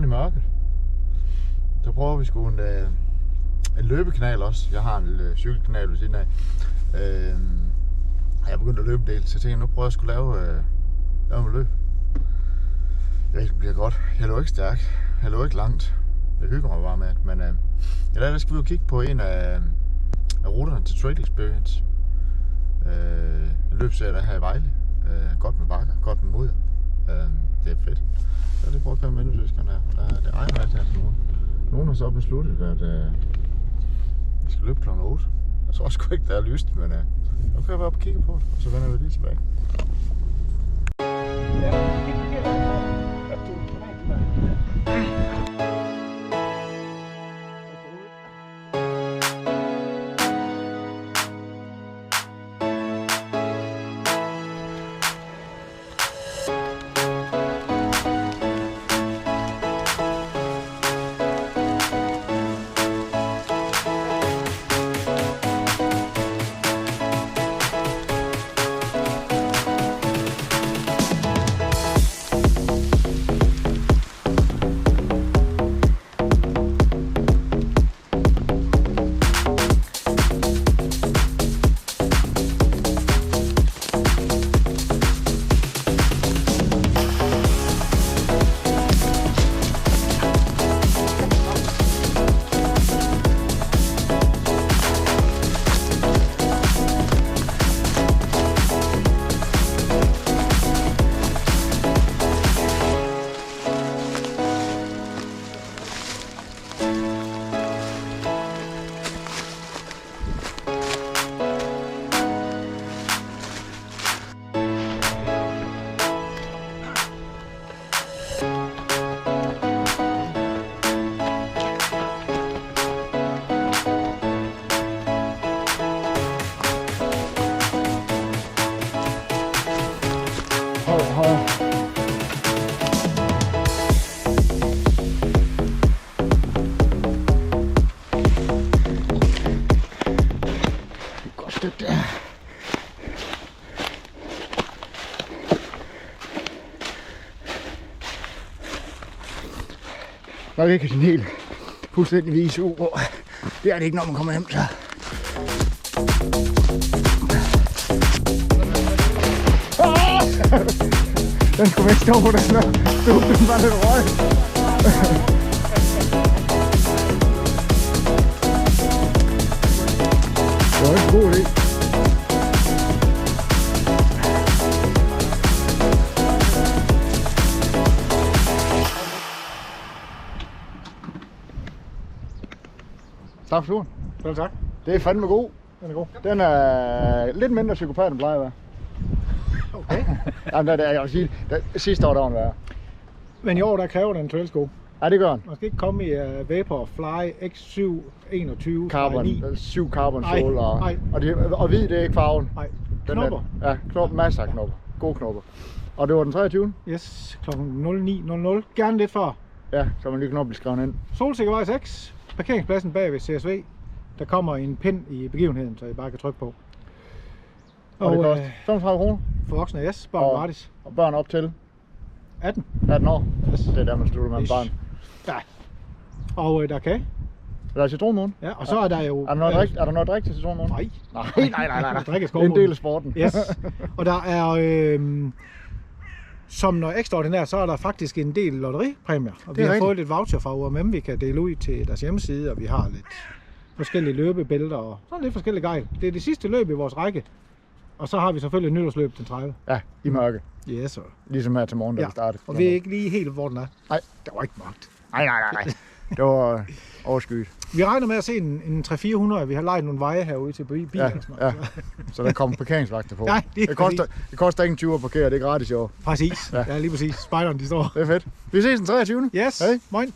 rundt i mørket. Så prøver vi sgu en løbekanal også. Jeg har en cykelkanal ved siden af. Jeg er begyndt at løbe en del, så jeg tænker, nu prøver jeg sgu lave en løb. Jeg ved ikke, det bliver godt. Jeg løber ikke stærkt. Jeg løber ikke langt. Jeg hygger mig bare med det. Men der skal vi jo kigge på en af ruterne til Trail Experience. En løbserie, der er her i Vejle. Godt med bakker, godt med mudder. Det er fedt. Så det prøver at køre med vinduesviskeren her. Det regner alt her til nogen. Nogen har så besluttet, at vi skal løbe kl. 8. Jeg tror sgu ikke, der er lyst, men nu kan jeg være op og kigge på det, og så vender vi lige tilbage. Nok ikke sådan helt fuldstændig vis uro. Det er det ikke, når man kommer hjem, så. Den skulle ikke stå på den der. Den var lidt røg. Det var ikke en god idé. Tak for turen. Vel tak. Det er fandme god. Den er god. Den er lidt mindre psykopat, end plejer at være. Okay. Jamen, jeg vil sige, sidste år der var den værre. Men i år der kræver den en trailsko. Ja, det gør den. Man skal ikke komme i Vapor Fly X721 Carbon, 7 carbon sol og hvid, det er ikke farven. Nej, Den knopper. Ja, knopper, masser af knopper. Gode knopper. Og det var den 23. Yes, kl. 09.00. Gerne lidt før. Ja, så man lige kan nå at blive skrevet ind. Solsikkevej 6. Parkeringspladsen bag ved CSV. Der kommer en pind i begivenheden, så I bare kan trykke på. Og det koster 35 kroner. For voksne, yes. Børn gratis. Og børn op til 18. 18 år. Yes. Det er der, man slutter med en barn. Ja. Og der er kage. Der er citronmåne. Ja, og så er der jo... Er der noget drik til citronmåne? Nej. Nej. Drikke Det er en del af sporten. Yes. Og der er... som noget ekstraordinært, så er der faktisk en del lotteripræmier. Og vi har fået lidt voucher fra UMM, vi kan dele ud til deres hjemmeside, og vi har lidt forskellige løbebælter og sådan lidt forskellige gejl. Det er det sidste løb i vores række. Og så har vi selvfølgelig et nytårsløb den 30. Ja, i mørke. Yes, sir. Ligesom her til morgen, da vi startede. Og vi er ikke lige helt, hvor den er. Nej. Der var ikke mørkt. Nej. Det var overskyet. Vi regner med at se en 300-400. Vi har lejet nogle veje herude til biler. Ja. Så der kommer parkeringsvagter på. Nej, det koster ikke en 20 at parkere, det er gratis i år. Præcis. Ja, lige præcis. Spejderen, de står. Det er fedt. Vi ses den 23. Yes. Hej. Moin.